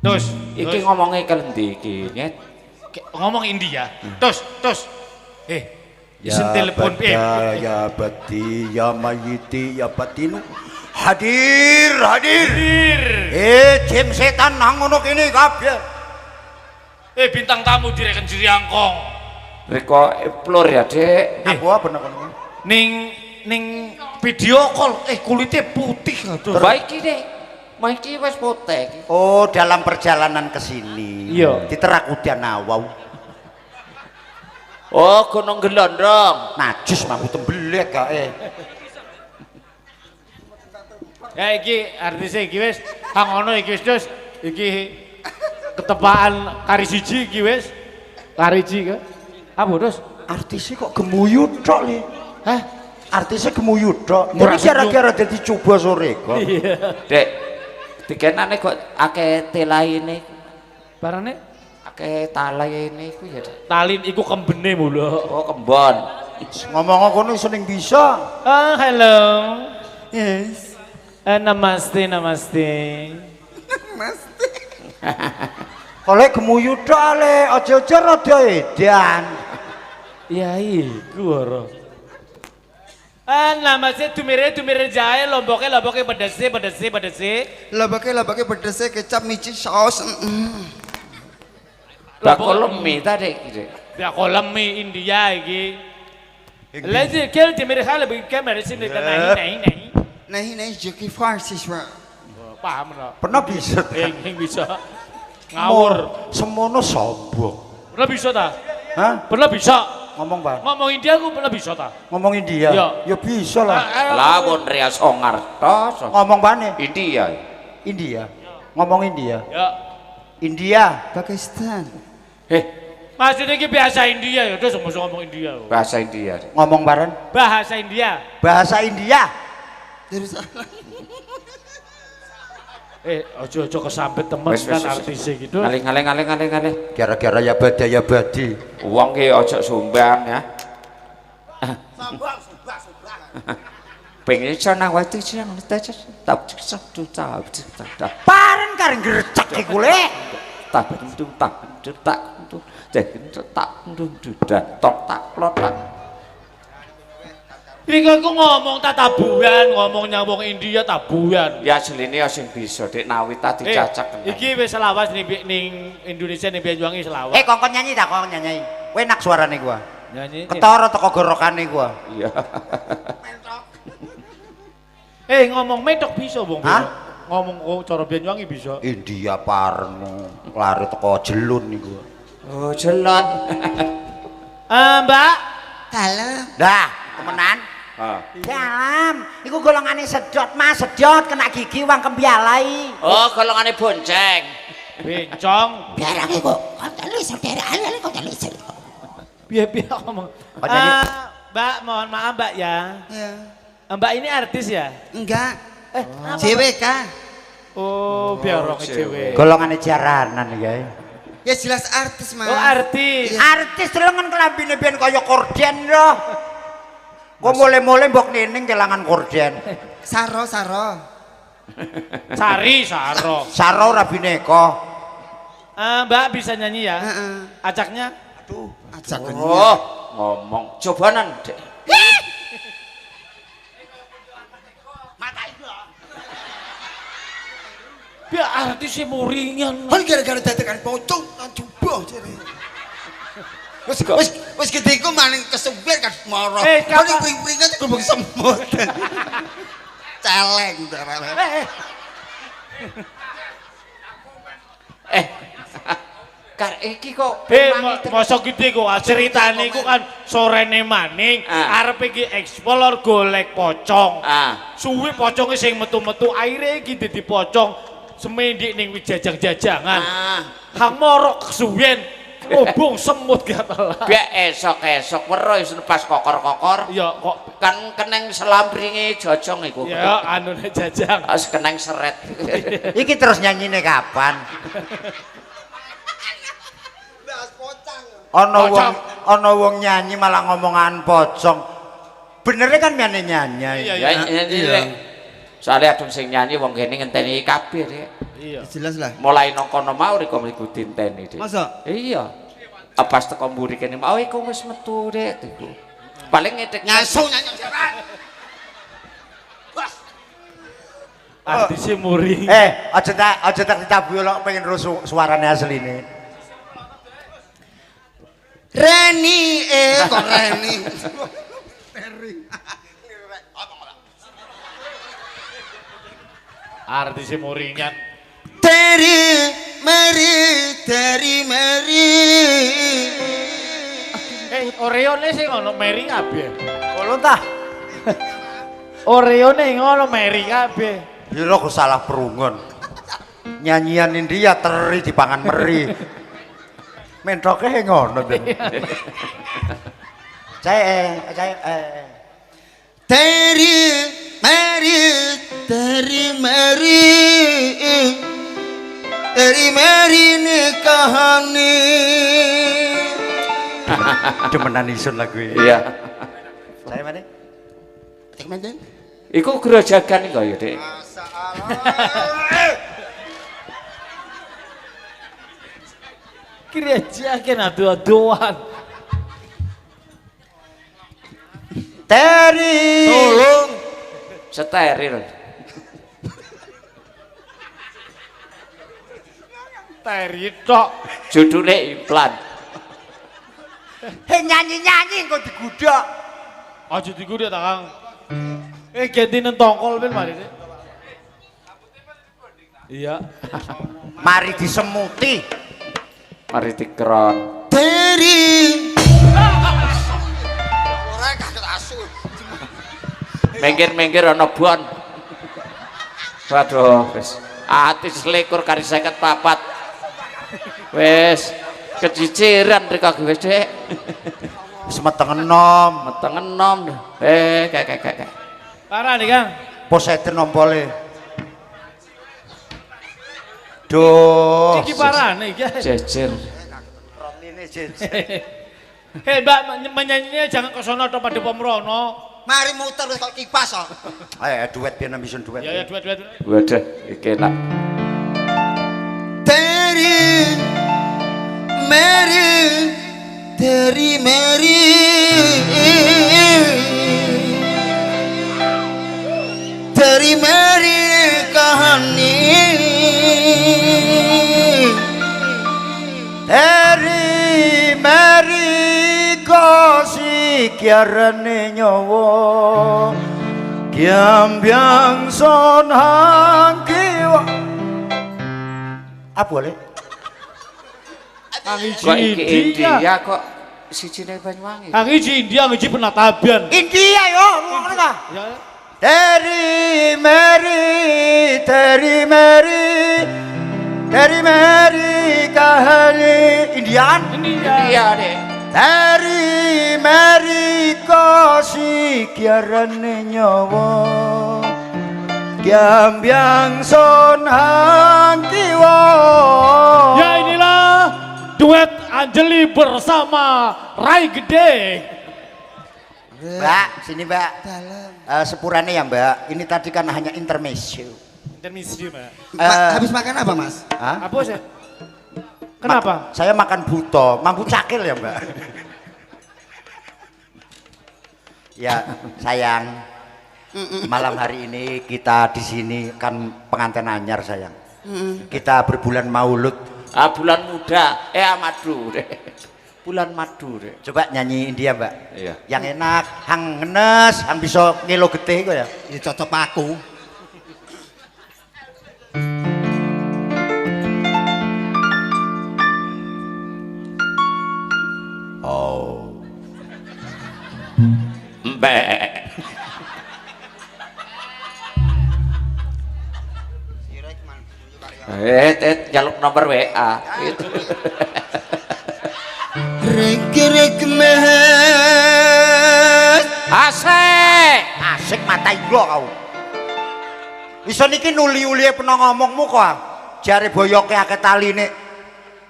Terus, Iki ngomongnya kelendi iki, Nyet. ngomong India. Terus. Isen telepon Ya bati, ya mayiti, ya batinu. Hadir. Jim setan nang ngono kene kabeh. Bintang tamu direken Jiriangkong. Riko plur ya, Dek. Apa bener kono? Ning video call kulitnya putih aduh. Baik iki, Dek. Maiki wis putih. Oh, dalam perjalanan ke sini. Iya. Diterakudian awau. Oh, Gunung Gelondong. Najis mampu tembelek kae. Ya iki artisnya iki wis ngono iki wis terus iki ketepaan kari siji iki wis. Kari siji ke? Apa terus? Artisnya kok gemuyut tok, Le. Hah? Artisnya gemuyut tok. Murah Ini kira-kira dadi coba sore kok. Iya. Dek. Dikenane kok akeh telaine. Barane Akeh talaine iku ya, Dek. talin iku kembene mulu. Oh, kembon. Ngomong kono iso ning bisa. Oh, hello. Yes. Namaste. Kalau gemuyut tok, Le, aja-aja rada edan. Ya iku ora. Namaste tumire jahe lomboknya pedese. Labake pedese kecap mici saus. Bakolemi tadi iki. Ya kolam mie India iki. Lagi kel tumire hale bagi kamera sini nahi. Nahi joki farsis wa. Paham ora? Pernah bisa. Yang bisa. Ngawur. Semono sombong. Pernah bisa ta? Hah? Pernah bisa. Ngomong Bang. Ngomong India aku pernah bisa ta? Ngomong India. Ya. Ya bisa lah. Lamun Rias Ongarto. Ngomong mana? India. India. Ngomong India. Ya. India. Pakistan. Maksudnya ini bahasa India ya, udah semua ngomong India. Bahasa India. Ngomong bareng. Bahasa India. Bahasa India. Ojo kesambet temen kan artisnya gitu. Ngalih. Gara-gara ya badi. Uang ki ojo sumbang ya. Pengen cenah wati siang tak Paren kare grecek iku le. tak bentuk tak Iki aku ngomong tatabuhan, ngomong nyambung India tabuhan. ya asline ya sing bisa Dik nawit tadi cacak. Iki wis selawas ning Indonesia ning Banyuwangi selawas. Kongkon nyanyi ta, kongkon nyanyi. Kowe enak suarane gua. Nyanyi. Ketara teko gorokane gua. Iya. Ngomong metok bisa, Bung. Hah? Ngomong cara Banyuwangi bisa. India paren lari teko jelun niku. Oh, jelon. Mbak. Halo. Dah, temenan. Dalam, iku golongane sedot Mas, sedot kena gigi wong kembialai. Oh, golongane bonceng. Bencong. Biar aku kok kontali saudara ali kontali saudara. Biar ngomong. Oh, jadi- Mbak, mohon maaf Mbak ya. Ya. Mbak ini artis ya? Enggak. Cewek kah? Oh, biar orang cewek. Golongane jaranan iki guys. Ya jelas artis Mas. Oh, artis. Artis delengen kelambine ben kaya korden lho. Kok mule-mule mbok nining kelangan korden. Saro. Sari Saro. Saro ora bineka. Mbak bisa nyanyi ya? Heeh. Acaknya? Ajak Oh, ngomong cobanan, Dek. Biar artisnya muringan. Kan gara-gara dadakan pocong kan coba jare. Wis gede iku maning kesuwir kan marah. Kan pring-pringan iku bang semut. Celeng darane. Kar iki kok Masa gede kok ceritane iku kan sorene maning arep iki explore golek pocong. Suwi poconge sing metu-metu aire iki dadi pocong semendik ning jajang-jajangan. Hang morok kesuwen obong semut gatel. Biar esok-esok weruh wis pas kokor-kokor. Ya kok Kan keneng selampringe jojong iku. ya anune jajang. Harus keneng seret. Iki terus nyanyine kapan? Ana wong nyanyi malah ngomongan pocong. Benernya kan nyanyi. Ya, soalnya adung sing nyanyi wong kene ngenteni kabeh, Dik. Iya. Jelas lah. Mulai nang kono mau rek mriku dinteni, Dik. Masa? Iya. Pas teko mburi kene mau iku wis metu, Dik. Iku. Paling ngedek Nyasu nyanyi jaran. Artisnya muring. Aja tak ditabuhi lho pengen ro suarane asline. Reni kok Reni. Artisnya muringan. Dari Mary. Oreone sing ngono Mary kabeh. Ngono ta? Oreone ngono Mary kabeh. Piro kok salah perungon. Nyanyian India teri dipangan meri. Mentoke ngono ben. Dari Mary nikahani. Demenan isun lagu ini. Iya. Saya mana? Cek menten. Iku grojagan kok ya, Dik. Kira jaken adu-aduan. Teri. Tolong. Steril. Teri tok. Judule implan. Nyanyi-nyanyi kok digudok. Aja digudet ta, Kang. Ganti nang tongkol ben mari. Iya. Mari disemuti. Mari dikron. Dari Mengkir-mengkir ana bon. Waduh, wis. Ati selikur kari 54. Wis keciciran rek aku wis, Dik. Wis meteng enom. Meteng enom. Kayak. Parah nih, Kang. Posete nombole. Duh. Iki parah nih, guys. Jejer. Rotine jejer. Mbak, menyanyinya jangan ke sono atau pada Pomrono. Mari muter wis kok kipas kok. Ayo duet biar bisa duet. Ya duet. Waduh, iki enak. Teri Mary kahani Teri Mary kosi kiarane nyawa Gyambyang son hang kiwa. Apa boleh? Ang Kok iki India. India kok sijine Banyuwangi. Ang India, ang Penatabian. India yo, ngono ta? Ya. Teri Mary kahani Indian. India deh. Teri Mary kosi kiarane nyawa Gyambyang son hang kiwa. Ya inilah duet Anjeli bersama Rai Gede. Mbak, sini Mbak. Sepurane ya Mbak. Ini tadi kan hanya intermezzo. Intermisi, Mbak. Habis makan apa, Mas? Hah? Apa sih? Kenapa? Saya makan buto, mampu cakil ya Mbak. Ya sayang. Malam hari ini kita di sini kan pengantin anyar sayang. Kita berbulan Maulud. Ah bulan muda, madu deh. Bulan madu deh. Coba nyanyi India Mbak. Iya. Yang enak, hang ngenes, hang bisa ngelo getih kok ya. Ini cocok aku. Oh. Mbak. Jaluk nomor WA itu. Rek mehet. Asik mata ilo kau. Bisa niki nuli-uli peno ngomongmu kok. Jare boyoke akeh taline.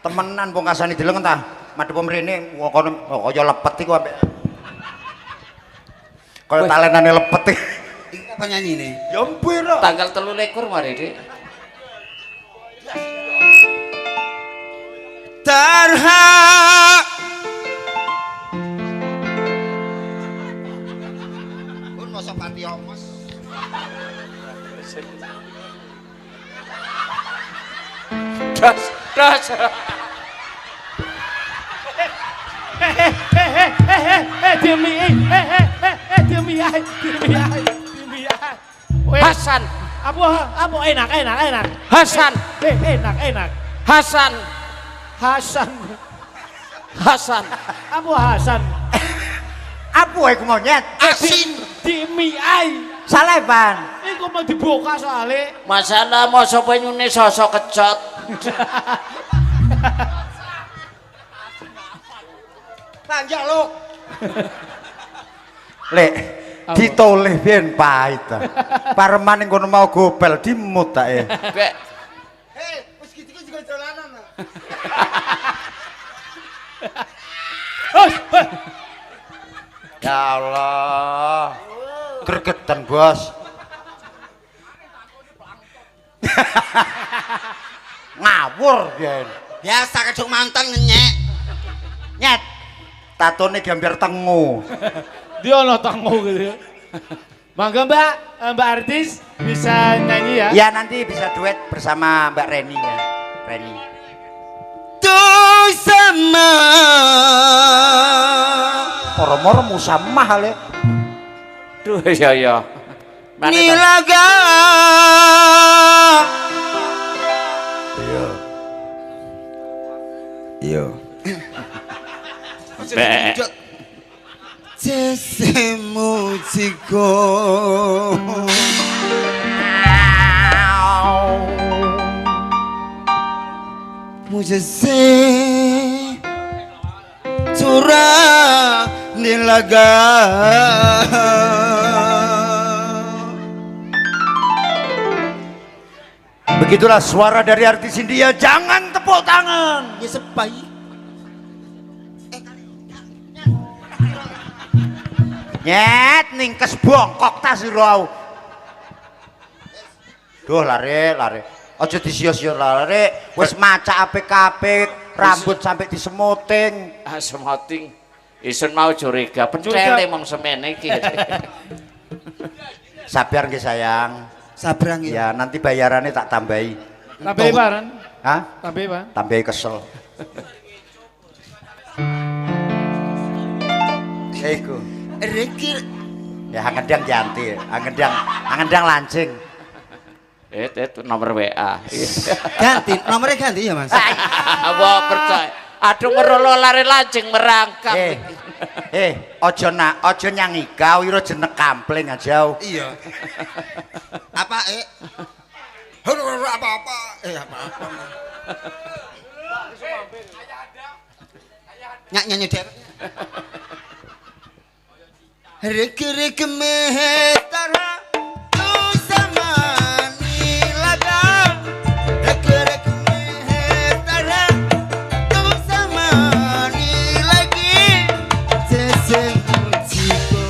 Temenan pungkasane deleng ta. Madhep mrene kono kaya lepet iku ambek. Kaya talenane lepet iki. Iki apa nyanyi ini? Ya mbira. Tanggal 23 mari Dik. Tarha pun masa pati omos. Das. Demi ai. Hasan. Apa enak. Hasan. Enak. Hasan. Apa Hasan? Apa iku monyet? Asin. Demi ai. Salah Ban. Iku mau dibuka soalnya. Masalah mau sapa nyune sosok kecot. Tanjak lu. Lek ditoleh ben pahit ta. Pareman ning kono mau gopel dimut ta e. Bek. Hei, wis gitu juga jalanan. Ya Allah. Gregetan, Bos. Ngawur ben. Biasa kadung mantan ngenyek. Nyet. Tatone gambar tengu. Dia ono tangu gitu ya. Mangga Mbak artis bisa nyanyi ya? Ya nanti bisa duet bersama Mbak Reni ya. Reni. Tuh sama. Moro-moro musamah le. Duh ya. Nilaga. Iya. Bek. Sesemu ciko. Mujase curah nilaga. Begitulah suara dari artis India. Jangan tepuk tangan. Ya sepai. Nyet ningkes bongkok ta sira. Duh lare. Aja disia-sia lare. Wis macak apik-apik, rambut sampai disemuting. Semoting. Isun mau curiga pencele mong semene iki. Sabar nggih sayang. Sabar nggih. Ya nanti bayarannya tak tambahi. Tambahi bareng. Hah? Tambahi Pak. Tambahi kesel. Iku. Rekir. Ya angendang janti, angendang lancing. Itu nomor WA. Ganti, nomornya ganti ya Mas. Wah percaya. Aduh ngerolo lari lancing merangkap. Ojo nyanyi kau, iro jenek kampling aja. Iya. Apa apa-apa. Apa-apa. Nyanyi der. Rek mehetara tu samani laga. Rek mehetara tu samani lagi. Sesemutiko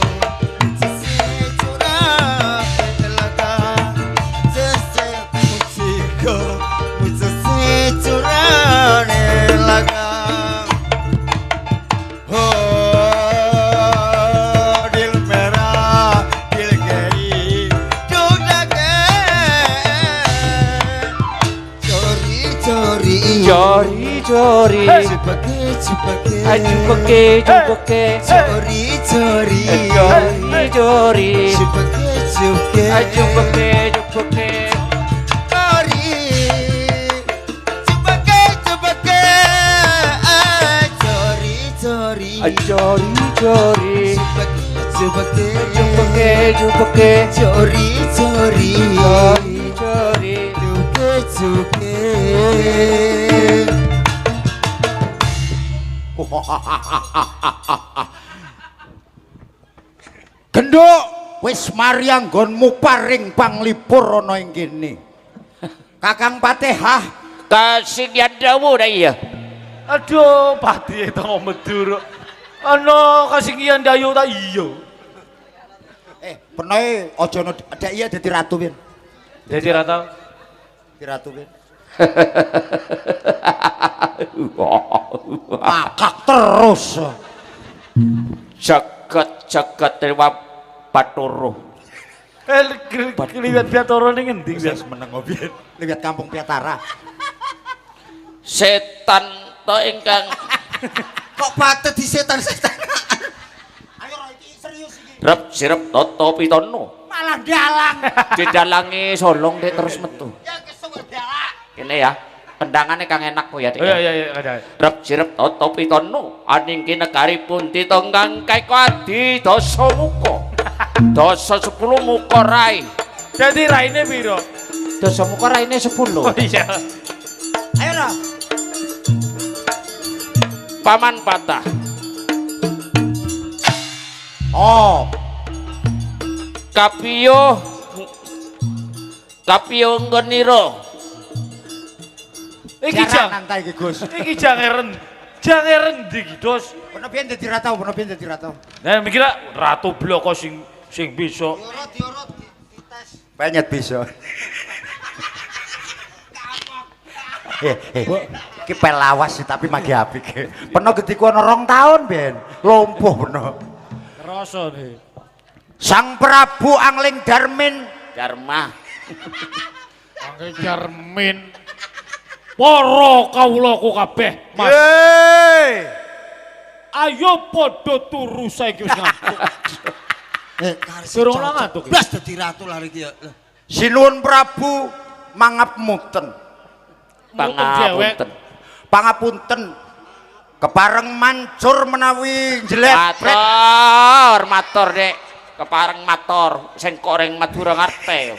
sesecura laga. Sesemutiko sesecura laga. Jori Jupake Jori Genduk wis mari anggonmu paring panglipur ana ing kene. Kakang Patihah kasinggihan dawu dah iya. Aduh, pati itu ngomong ana kasinggihan dayu ta iya. Penoe aja ada iya dadi ratu pian. Jadi rata. Di ratu pian. Makak terus. Jagat dewa Batoro. Liwat Batoro ning endi Wis meneng obian. Liwat kampung Piatara. Setan to ingkang Kok patet di setan-setan. Ayo iki serius iki. rep sirep toto pitono. Malah dalang. Didalangi solong dek terus metu. Ya kesuwer dalang. Ini ya. Kendangannya kang enak kok ya Dik. Iya ada. Rep sirep toto pitono. Aning kinegari pun ditonggang kaiko adi dosa muka. Dosa 10 muka rai. Jadi raine piro? Dosa muka raine 10. Oh iya. Ayo ro. Paman patah. Oh, Kapio nggoniro. Iki jang nantai iki Gus. iki jangeren iki Dos. Peno pian dadi ratau. Nah mikir ratu bloko sing bisa. Diorot dites. Banyak bisa. Iki pelawas sih tapi magi apik. Peno gediku ana 2 tahun ben. Lumpuh peno. Rasa nih. Sang Prabu Angling Darmin Dharma. Angge Jarmin. Para kawulaku kabeh, Mas. Ayo padha turu saiki wis ngantuk. Durung ngantuk. Blas dadi ratu lari iki ya. Sinuwun Prabu mangapunten. Pangapunten. Kepareng mancur menawi jelek. Matur Dek. Kepareng matur sing koreng Madura ngarte.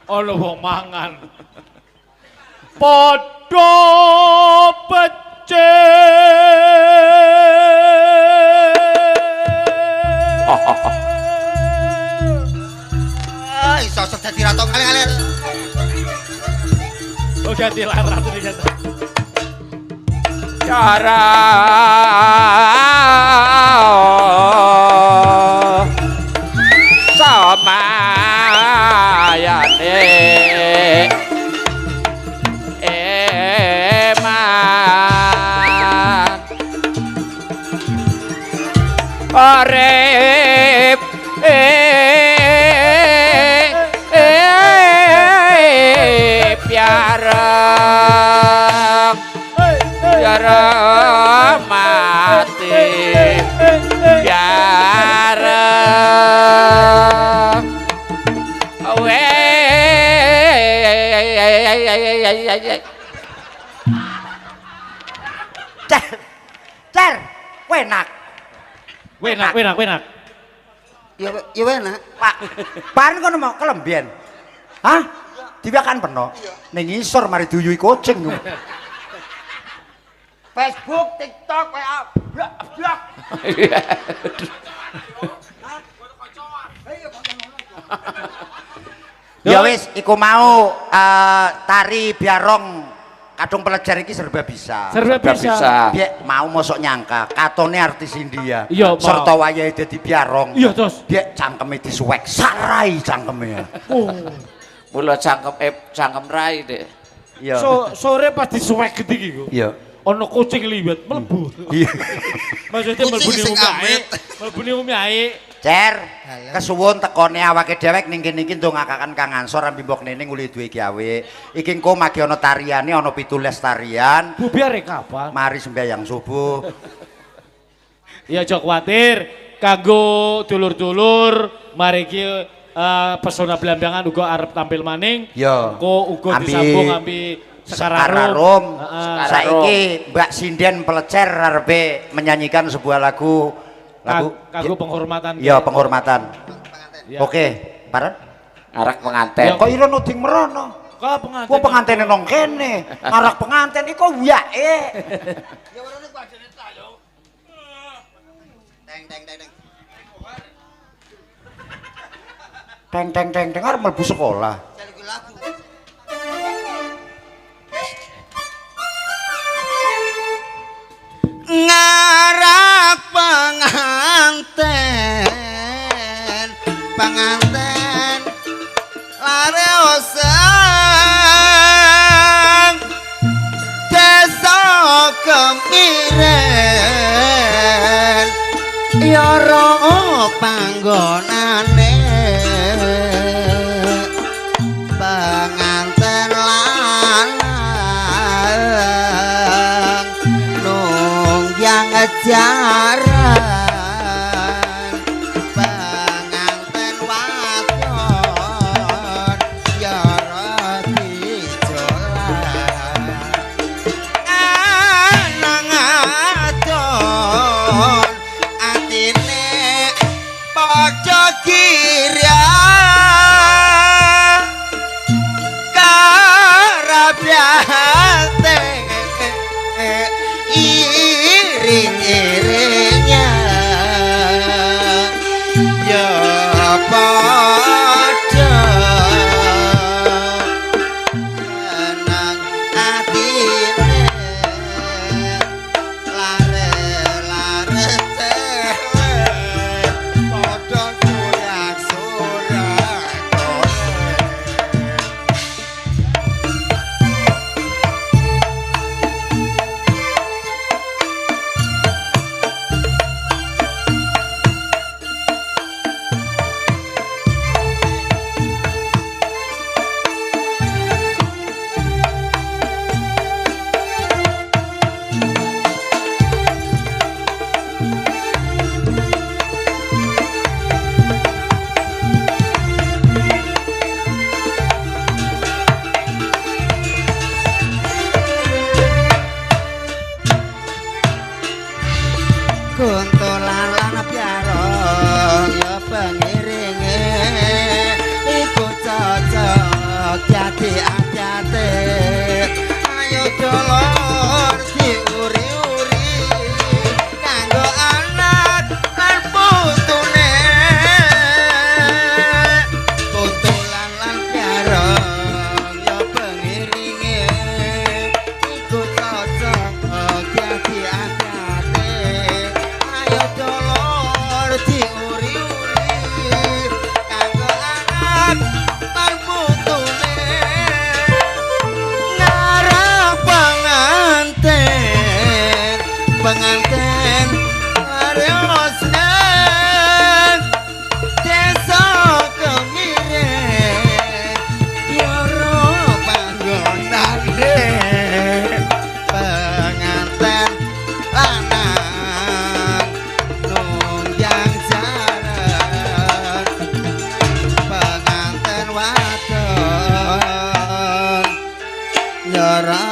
Ana wong mangan. Padha Iso dadi ratu kali-kali. Oh ganti larat iki kan. Cara urip piareng piareng mati piareng Cer, wenak. Wenak. Ya enak. Pak. Pan kono mau kelembien. Hah? Diwiakan peno. Ning ngisor mari duyui kucing. Facebook, TikTok, WA, blak. Ya wis, iku mau tari biarong kadung pelajar iki serba bisa. Biek mau mosok nyangka katone artis India. Iya, serta wayahe dadi biarong. Iya, Tos. Biek cangkeme disuwek, sarai cangkeme. Oh. Mula cangkem rai, Dek. Iya. Sore pas disuwek gede iki kok. Iya. Ana kucing liwat mlebu. Iya. Maksudnya Kucing sing amit. mlebune omahe. Cer, kesuwun tekone awake dhewek ning kene iki ndongakaken Kang Ansor ambi mbok nene nguli duwe gawe. Iki engko magi ana tariane, ana 17 tarian. Bubiar kapan? Mari sembahyang subuh. Ya aja kuwatir, kanggo dulur-dulur mari iki pesona Blambangan uga arep tampil maning. Ya. Engko uga disambung ambi Sekararum. Saiki Mbak Sinden Pelecer arepe menyanyikan sebuah lagu kanggo penghormatan. Ya, penghormatan. Ya. Oke, bareng. Arak pengantin. Kok ira nuding merono? Ka pengantin. Kok pengantene nang kene. Arak pengantin iku wiyake. Ya warane ku ajene ta yo. Teng. Teng arep mlebu sekolah. Cari lagu. Ngarak penganten lare oseng desa kemiren yara panggonane penganten lanang nungyang jaran penganten wadon yara dijolan anang adon atine padha kirya karabyate iring-iringnya ya padha nang atine lare-lare cewek padha surak-surak kuntulan lan piarong ya pengiringe iku cocok dadi ajate ayo dolor diuri-uri kanggo anak lan putune kuntulan lan piarong ya pengiringe iku cocok dadi ajate ayo dolor diuri-uri kanggo anak lan putune ngarep penganten ariosne nyara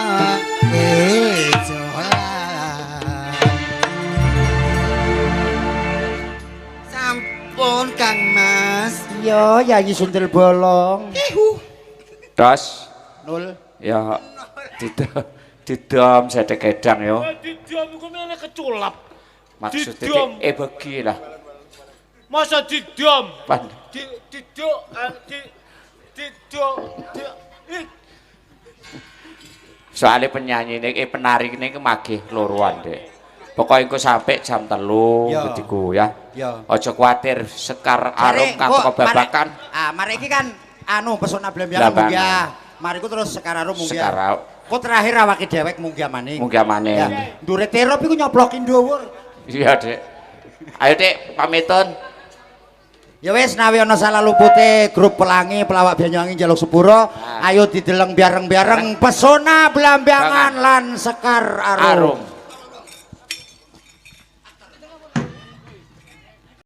sampun Kang Mas. Yo Yayi Sundel Bolong. Dos. Nul. Ya didom sedek gedang yo. Didom iku mene keculap. Maksudnya begi lah. Masa didom? Pan. Didok Soalnya penyanyi ini, penari ini magih loruan deh. Pokoknya aku sampai jam 3 ketiku ya. Ojo khawatir Sekar Arum kang teko babakan. Mari iki kan anu pesona Blambangan munggah. Mari ku terus Sekar Arum munggah. Sekar Arum. Kok terakhir awake dhewek munggah maning. Munggah maning. Ya, ndure terop iku nyoplokin dhuwur. Iya, Dek. Ayo, Dek, pamitun. Ya wis nawi ana salah lupute grup Pelangi pelawak Banyuwangi njaluk sepuro, ayo dideleng bareng-bareng pesona Blambangan lan Sekar Arum.